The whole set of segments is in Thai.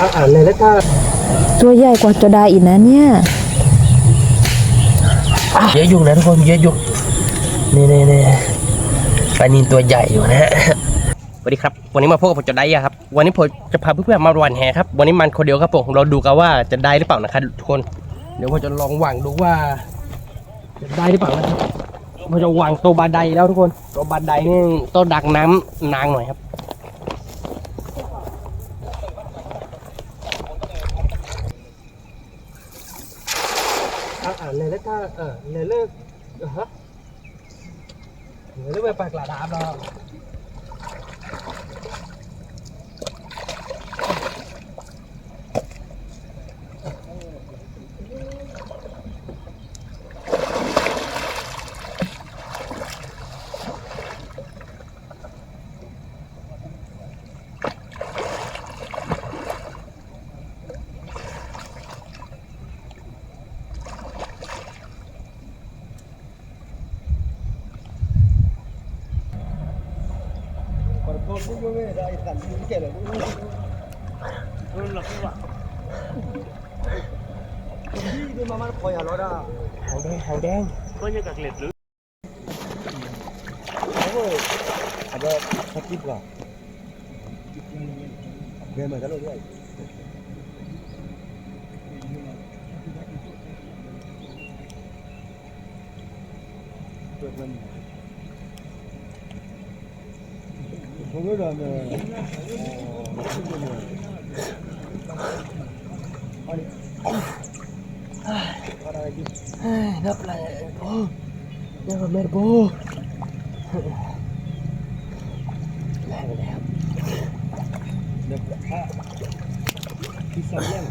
อ่านเลยแล้วก็ตัวใหญ่กว่าตัวดาอีกนะเนี่ยเยอะยุ่งนะทุกคนเยอะยุ่งนี่ปลานิลตัวใหญ่อยู่นะฮะสวัสดีครับวันนี้มาพบกับผมจะได้ครับวันนี้ผมจะพาเพื่อนๆมาหว่านแหครับวันนี้มันคนเดียวครับผมเราดูกันว่าจะได้หรือเปล่านะครับทุกคนเดี๋ยวผมจะลองหว่างดูว่าจะได้หรือเปล่านะครับผมจะหว่างตัวบาไดแล้วทุกคนตัวบาไดนี่ต้องดักน้ำนางหน่อยครับเลยแล้วก็เลยเลิกฮะเลยเลิกไปปากหลาดาบเราหางแดงก็ยังกักเล็ดหรืออาจจะสักนิดกว่าเดินเหมือนกันเลยด้วยนับเลยโอ้ยังกับแม่โบแรงเลยครับเด็กที่สามยัง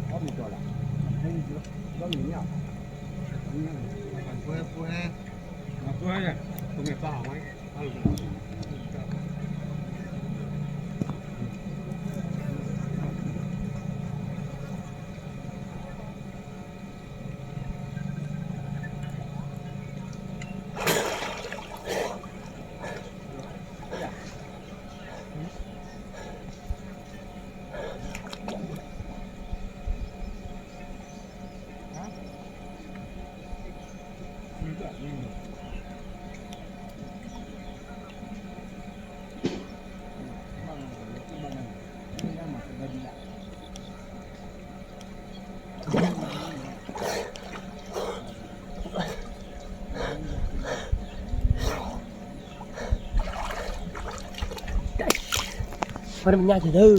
เขามีตัวละก็มีเนี่ยตัวเนี่ยตัวเนี่ยป้าไหมมันยากเถอะ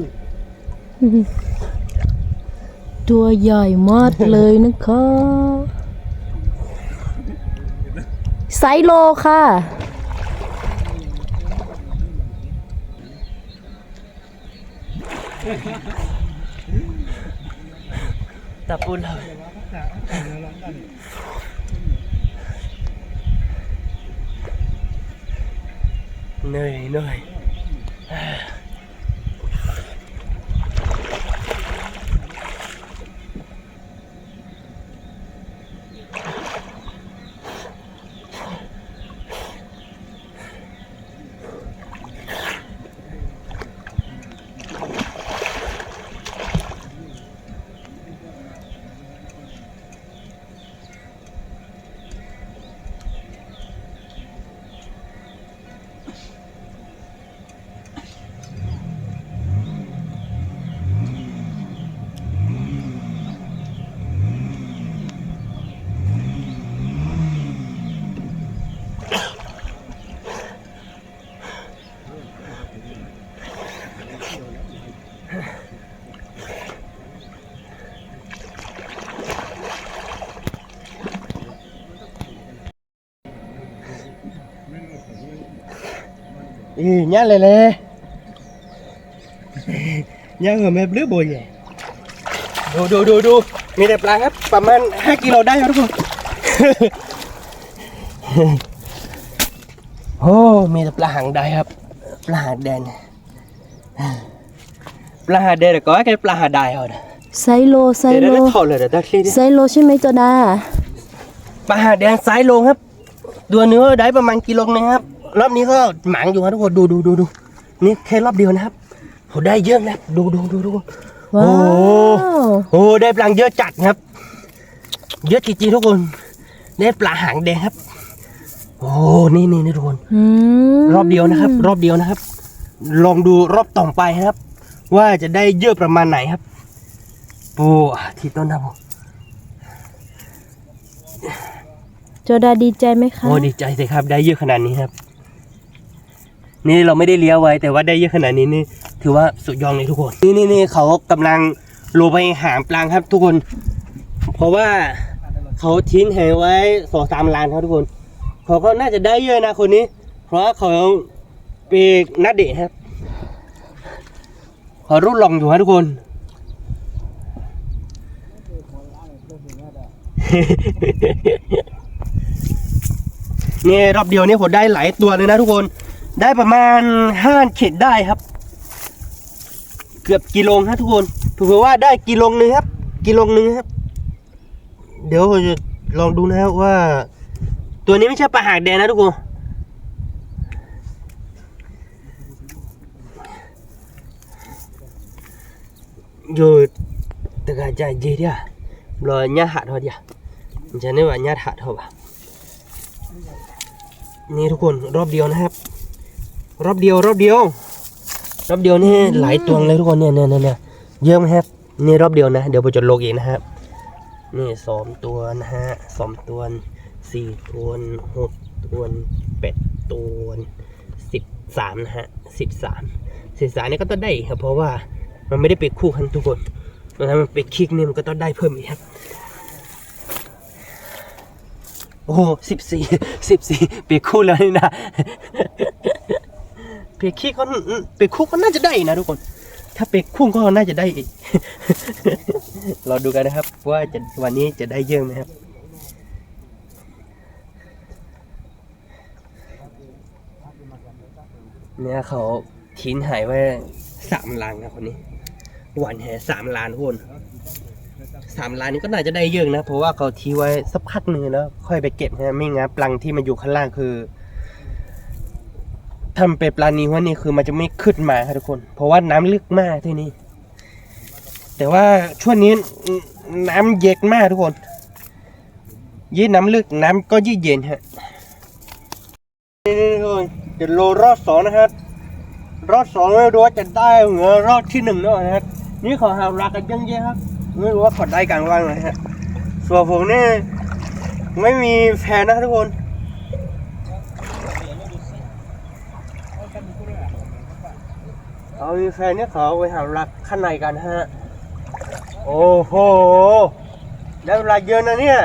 ตัวใหญ่มากเลยนะคะไซโลค่ะตะปูนเลยเหนื่อยnhá lê nhá người mẹ lứa bồi vậyดูมีแต่ปลาครับประมาณ5 กิโลได้ครับทุกคนโอ้มีแต่ปลาหางใดครับปลาหางแดงlà có cáiปลาหางใดrồi ไซโลไซโล ถอดเลยเดี๋ยวได้คลิป ไซโลใช่ไหมตัวดาปลาหางแดงไซโลครับ ตัวเนื้อได้ประมาณกิโลนึงครับรอบนี้ก็หมางอยู่ครับทุกคนดูนี่แค่รอบเดียวนะครับโหได้เยอะนะดูทุกคน ว้าว โอ้ได้ปลาเยอะจัดครับเยอะจริงๆทุกคนได้ปลาหางแดงครับโอ้นี่ทุกคน รอบเดียวนะครับ ลองดูรอบต่อไปครับ ว่าจะได้เยอะประมาณไหนครับโอ้ที่ต้นครับผม โจดาดีใจไหมคะ โอ้ดีใจสิครับได้เยอะขนาดนี้ครับนี่เราไม่ได้เลี้ยวไว้แต่ว่าได้เยอะขนาดนี้นี่ถือว่าสุดยอดเลยทุกคนนี่เขากำลังลงไปหาปลาครับทุกคน เพราะว่าเขาทิ้งแหไว้2-3 ลานครับทุกคนเขาก็น่าจะได้เยอะนะคนนี้ เพราะเขาเป็นนักเดะครับเขารุ่นลองอยู่ครับทุกคน นี่รอบเดียวนี่ผมได้หลายตัวเลยนะทุกคนได้ประมาณ5 ขีดได้ครับ เกือบกิโลครับทุกคนถือว่าได้กิโลนึงครับครับเดี๋ยวผมจะลองดูนะครับว่า ตัวนี้ไม่ใช่ปลาหางแดงนะทุกคนอยู่ตะกาใจเยอะดิอ่ะรอญาหัดเขาดิอ่ะมันจะนี่ว่าญาหัดเขาป่ะนี่ทุกคนรอบเดียวนะครับรอบเดียวนี่หลายตัวเลยทุกคนเนี่ยเยอะไหมครับนี่รอบเดียวนะเดี๋ยวผมจะลงอีกนะครับนี่2 ตัวนะฮะ2 ตัว4 ตัว6 ตัว8 ตัว13นะฮะ13นี่ก็ต้องได้ครับเพราะว่ามันไม่ได้เป็นคู่กันทุกคนถ้ามันเป็นคิกเนี่ยมันก็ต้องได้เพิ่มอีกครับโอ้14เป็นคู่แล้วนี่นะเป็นคิกก็เป็นคู่ก็น่าจะได้นะทุกคนถ้าเป็นคู่ก็น่าจะได้อีก เราดูกันนะครับว่าวันนี้จะได้เยอะไหมครับเนี่ยเขาทิ้งหายไว้3 ลังนะคนนี้หวานแห3 ล้านคน3 ล้านนี้ก็น่าจะได้เยอะนะเพราะว่าเขาทิ้งไว้สักพักหนึ่งแล้วค่อยไปเก็บนะไม่งั้นปลังที่มันอยู่ข้างล่างคือทำเป็นปลานีว่านี่คือมันจะไม่ขึ้นมาครับทุกคนเพราะว่าน้ำลึกมากที่นี่แต่ว่าช่วงนี้น้ำเย็นมากทุกคนยิ่งน้ำลึกน้ำก็ยิ่งเย็นฮะนี่ทุกคนเดี๋ยวโลรอบ2นะครับรอบ2ไม่รู้ว่าจะได้เหมือนรอบที่1แล้วนะครับนี่ขอหารักกันเยอะๆครับไม่รู้ว่าขอได้กันว่างไหมฮะส่วนผมนี่ไม่มีแฟนนะทุกคนเอามีแฟนเนี่ยขอไปหารักข้างในกันฮะโอ้โหได้เวลาเยอะนะเนี่ย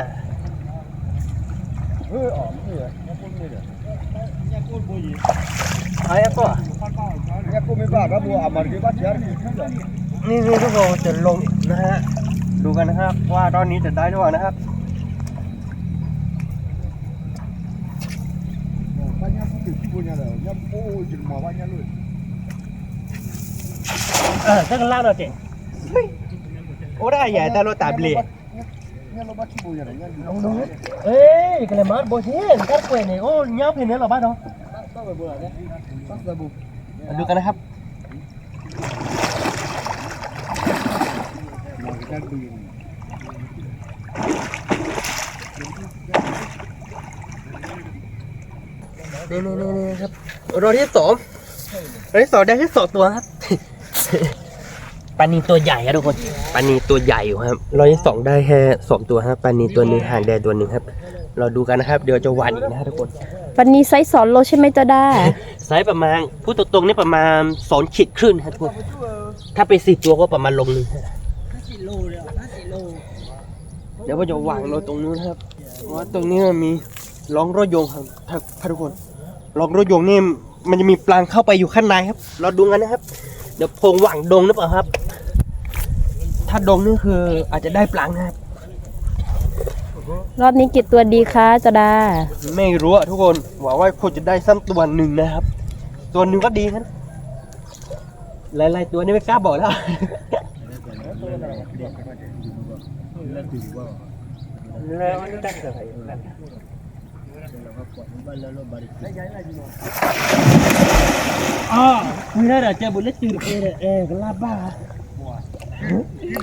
อะไรก็นี่ทุกคนจะลงนะฮะดูกันนะครับว่ารอบนี้จะได้หรือเปล่านะครับถ้ากันล่างเราเจ๋งโอ้ได้ใหญ่แต่เราตาเบลเอ้ยกันเลยมาร์บอเชนกัดเกวยเนี่ยโอ้ยาวเพนเนี่ยเราบ้านเราดูกันนะครับนี่ครับรอบที่2ได้แค่2 ตัวครับปลานีตัวใหญ่ครับทุกคนปลานีตัวใหญ่อยู่ครับรอบที่2ได้แค่2 ตัวครับปลานีตัวนึงหางแดงตัวนึงครับเราดูกันนะครับเดี๋ยวจะหวานอีกนะครับทุกคน วันนี้ไซส์2 โลใช่ไหมโจดา ไซส์ประมาณพูดตรงๆนี่ประมาณ2 ขีดครึ่งครับทุกคนถ้าเป็น10 ตัวก็ประมาณโลนึงเดี๋ยวว่าจะวางเราตรงนู้นครับเพราะว่าตรงนี้มันมีล้องรถยนต์ครับทุกคนล้องรถยนต์นี่มันจะมีปลาเข้าไปอยู่ข้างในครับเราดูกันนะครับเดี๋ยวพงหวังดงหรือเปล่าครับถ้าดงนี่คืออาจจะได้ปลานะครับ รอบนี้กี่ตัวดีคะโจดา ไม่รู้อะทุกคนหวังว่าคนจะได้สักตัวหนึ่งนะครับตัวหนึ่งก็ดีครับหลายๆตัวนี่ไม่กล้าบอกแล้ว ไม่ได้หรอเจ้าบุญเล็กจืดก็ลาบ้า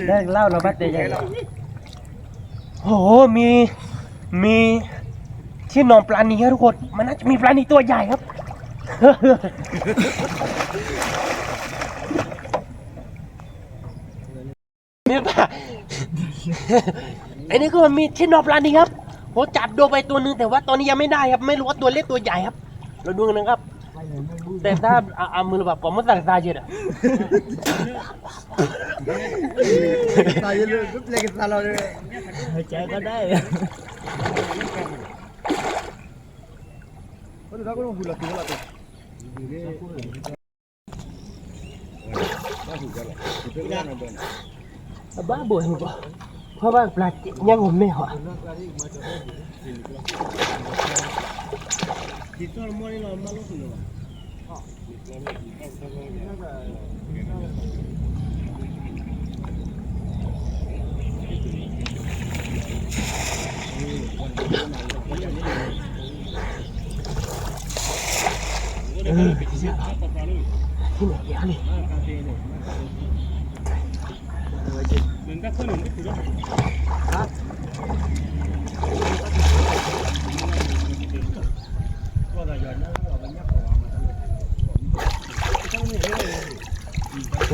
ได้เล่าเราบ้าเตยใหญ่โอ้โหมีที่นอนปลาหนีครับทุกคนมันน่าจะมีปลาหนีตัวใหญ่ครับเนี่ยป่ะไอ้นี่ก็มันมีที่นอนปลาหนีครับผมจับโดนไปตัวนึงแต่ว่าตอนนี้ยังไม่ได้ครับไม่รู้ว่าตัวเล็กตัวใหญ่ครับเราดูกันนะครับแต่ถ้าเอามือแบบผมไม่ตัดตาเฉยอ่ะตายเลยเล็กตาเราเลยใจก็ได้คนเขาก็ต้องพูดละตัวละตัวบ้าบ่อยมั้งเพราะว่าปลายังผมไม่หอที่ไหนยังนี่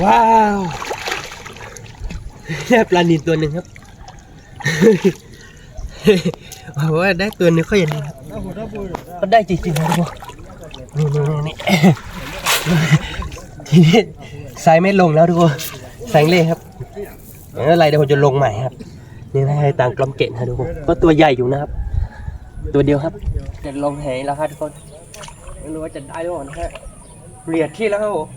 ว้าวได้ปลานิลตัวหนึ่งครับว่าได้ตัวนึงเขาอย่างนี้ครับก็ได้จริงๆนะทุกคนนี่ทีนี้ใส่ไม่ลงแล้วทุกคนใส่เล่ครับไม่เป็นไรเดี๋ยวผมจะลงใหม่ครับนี่นะให้ต่างกลมเกตนะทุกคนก็ตัวใหญ่อยู่นะครับตัวเดียวครับจะลงแหแล้วครับทุกคนไม่รู้ว่าจะได้หรือเปล่านะฮะเรียดที่แล้วครับผม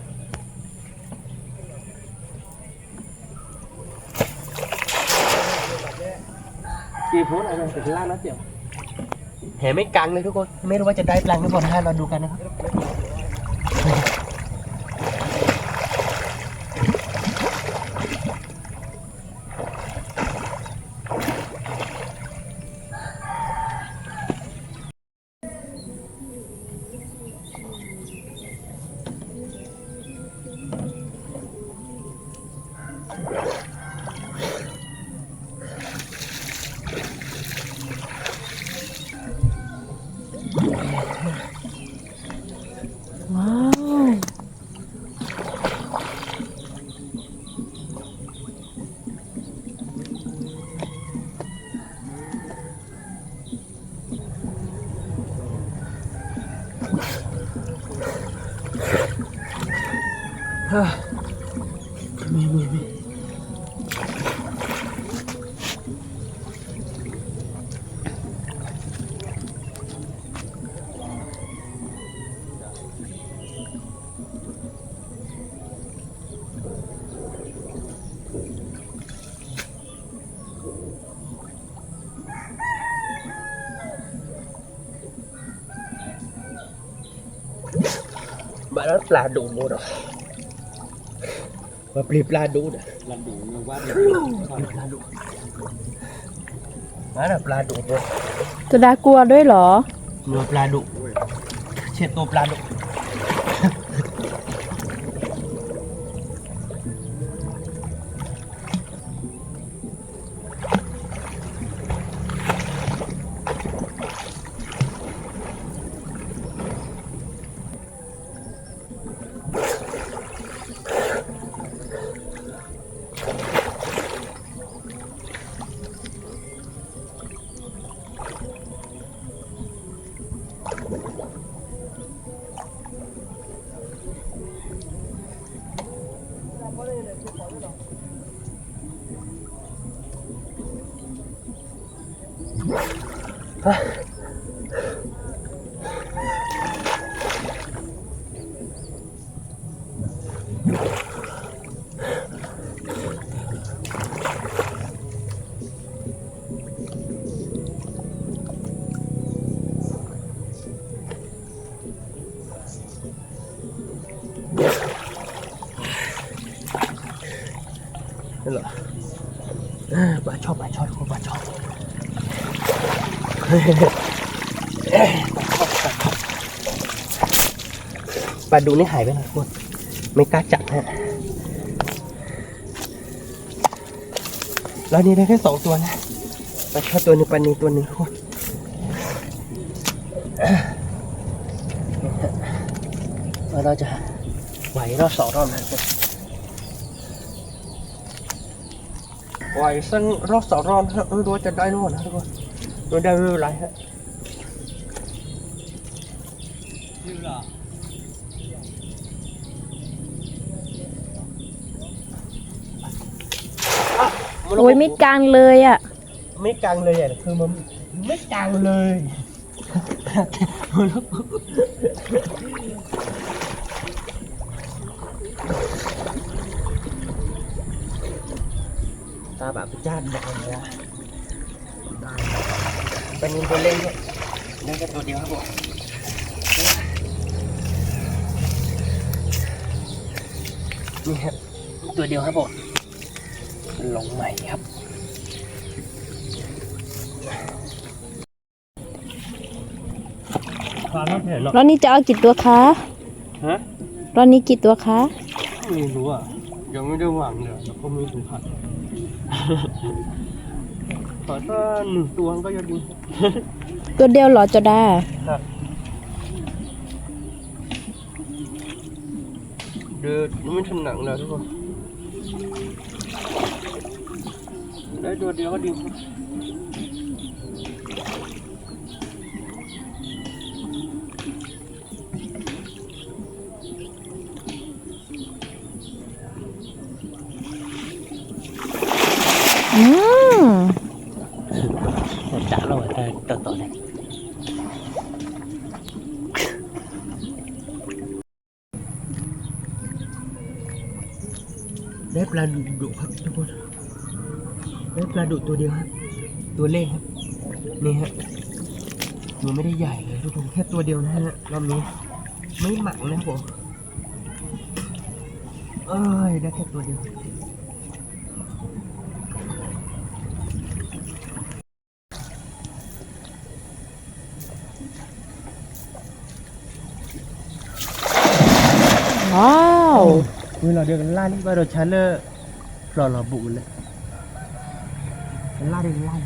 กี่ฟุตอะไรถึงล่างนะเสี่ยวแหไม่กังเลยทุกคนไม่รู้ว่าจะได้ปลาหรือเปล่านะฮะเราดูกันนะครับว้าว มีบ้านปลาดูหมดหรอมาปลีปลาดูนะปลาดูว่าปลาดูมาแล้วปลาดูหมด จะดากลัวด้วยเหรอ เนื้อปลาดุเช็ดตัวปลาดุนั่นเหรอปลาชอบปลาชอบปลาชอบ ปลาดูนี่หายไปแล้วทุกคนไม่กล้าจับฮะแล้วนี่ได้แค่2 ตัวนะปลาช่อนตัวหนึ่งปลานีตัวหนึ่งทุกคนเราจะไหวรอบ2 รอบนะทุกคนไหวสักรอบ2 รอบนะดูจะได้รอดนะทุกคนดูได้ไม่เป็นไรฮะโอ้ยไม่กลางเลยอ่ะ ไม่กลางเลยอ่ะคือมันไม่กลางเลยตาแบบจ้าดอกเลยนะเป็นตัวเล่นด้วยเล่นแค่ตัวเดียวครับผมนี่ครับตัวเดียวครับผมลงใหม่ครับรอบนี้จะเอากี่ตัวคะ ฮะ รอบนี้กี่ตัวคะ ไม่รู้อ่ะยังไม่ได้วางเลยแล้วก็ไม่ถึงผัดขอถ้า1 ตัวก็ยังดี ตัวเดียวเหรอจะได้ ครับเดือดไม่ทำหนังเลยทุกคนได้ตัวเดียวก็ดีđã rồiต่อเลยได้ปลาดุครับทุกคนได้ปลาดุตัวเดียวครับตัวเล็กครับนี่ฮะมันไม่ได้ใหญ่เลยทุกคนแค่ตัวเดียวนะฮะรอบนี้ไม่หมักนะครับผมได้แค่ตัวเดียวว้าว เวลาเดียวกันล่านี่ว่าเราชั้นเลยหล่อบุเลยล่าเดียวล่า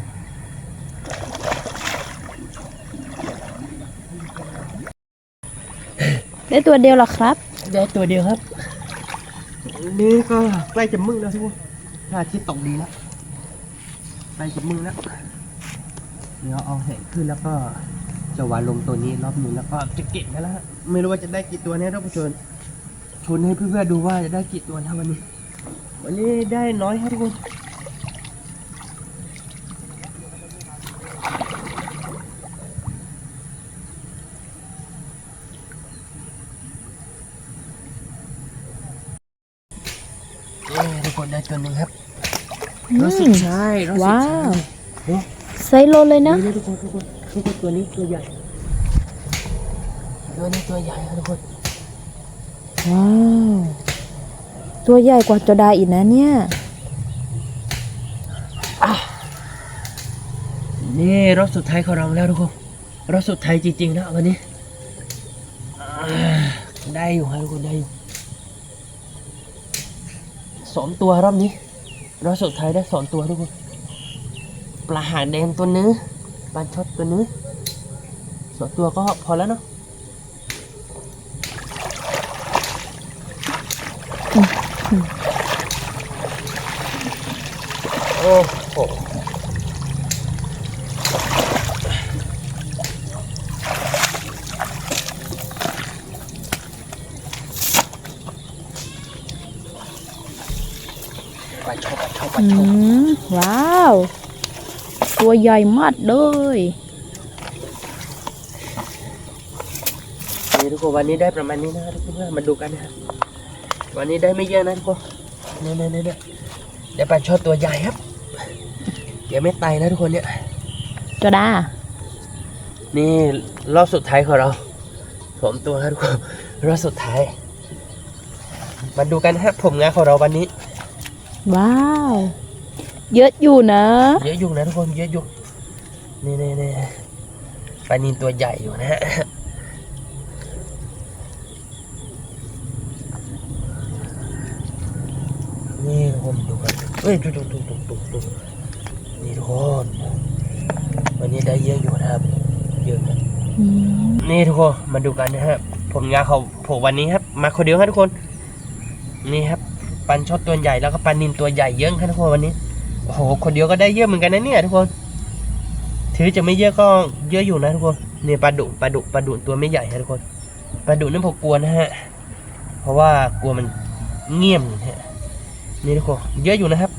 ได้ตัวเดียวเหรอครับ ได้ตัวเดียวครับนี่ก็ใกล้จะมึงแล้วทุกคนพระอาทิตย์ตกดีแล้วใกล้จะมึงแล้วเดี๋ยวเอาแหขึ้นแล้วก็จะวางลงตัวนี้รอบนึงแล้วก็จะเก็บกันแล้วไม่รู้ว่าจะได้กี่ตัวเนี่ยท่านผู้ชมชวนให้เพื่อนๆดูว่าจะได้กี่ตัวนะวันนี้ได้น้อยครับทุกคนทุกคนได้ตัวหนึ่งครับรถสุดท้ายรถสุด ว้า ท้ายว ไซส์โลเลยนะ นี่ทุกคนตัวนี้ตัวใหญ่ตัวนี้ตัวใหญ่ครับทุกคน ว้าว ตัวใหญ่กว่าจะได้อีกนะเนี่ย นี่รถสุดท้ายของเราแล้วทุกคนรถสุดท้ายจริงๆนะวันนี้ได้อยู่ครับทุกคนได้อยู่2 ตัวรอบนี้รอบสุดท้ายได้2 ตัวทุกคนปลาหางแดงตัวนึงปลาช็อตตัวนึง2 ตัวก็พอแล้วเนาะโอ้โหปลาช็อต ว้าว ตัวใหญ่มากเลย นี่ทุกคนวันนี้ได้ประมาณนี้นะครับทุกคนมาดูกันนะครับวันนี้ได้ไม่เยอะนะทุกคนนี่ได้ปลาช่อนตัวใหญ่ครับเดี๋ยวไม่ไตนะทุกคนเนี่ย จะได้ นี่รอบสุดท้ายของเรา2 ตัวครับทุกคนรอบสุดท้ายมาดูกันนะครับผมงานของเราวันนี้ ว้าว เยอะอยู่นะ เยอะอยู่นะทุกคนเยอะอยู่นี่ ปลานิลตัวใหญ่อยู่นะฮะนี่ทุกคนดูกันเฮ้ยดูนี่ทุกคนวันนี้ได้เยอะอยู่นะครับเยอะนะนี่ทุกคนมาดูกันนะฮะผมงานเขาผมวันนี้ครับมาคนเดียวครับทุกคนนี่ครับปลาช่อนตัวใหญ่แล้วก็ปลานิลตัวใหญ่เยอะครับทุกคนวันนี้โอ้โหคนเดียวก็ได้เยอะเหมือนกันนะเนี่ยทุกคนถือจะไม่เยอะก็เยอะอยู่นะทุกคนนี่ปลาดุตัวไม่ใหญ่ครับทุกคนปลาดุนั่นผมกลัวนะฮะเพราะว่ากลัวมันเงียบฮะนี่ทุกคนเยอะอยู่นะครับ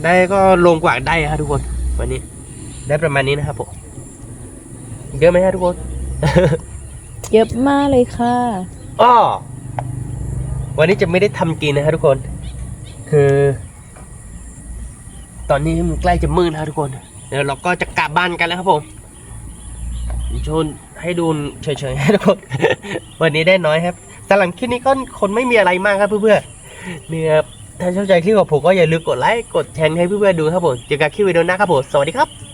ได้ก็ลงกว่าได้ครับทุกคนวันนี้ได้ประมาณนี้นะครับผมเยอะไหมครับทุกคน เยอะมากเลยค่ะ อ้อวันนี้จะไม่ได้ทำกินนะครับทุกคนคือ ตอนนี้มันใกล้จะมืดนะครับทุกคนเดี๋ยวเราก็จะกลับบ้านกันแล้วครับผมชวนให้ดูเฉยๆให้ทุกคน วันนี้ได้น้อยครับสำหรับคลิปนี้ก็คนไม่มีอะไรมากครับเพื่อนๆเนี่ยถ้าชอบใจคลิปของผมก็อย่าลืมกดไลค์กดแชร์ให้เพื่อนๆดูครับผมเจอกันคลิปวิดีโอหน้าครับผมสวัสดีครับ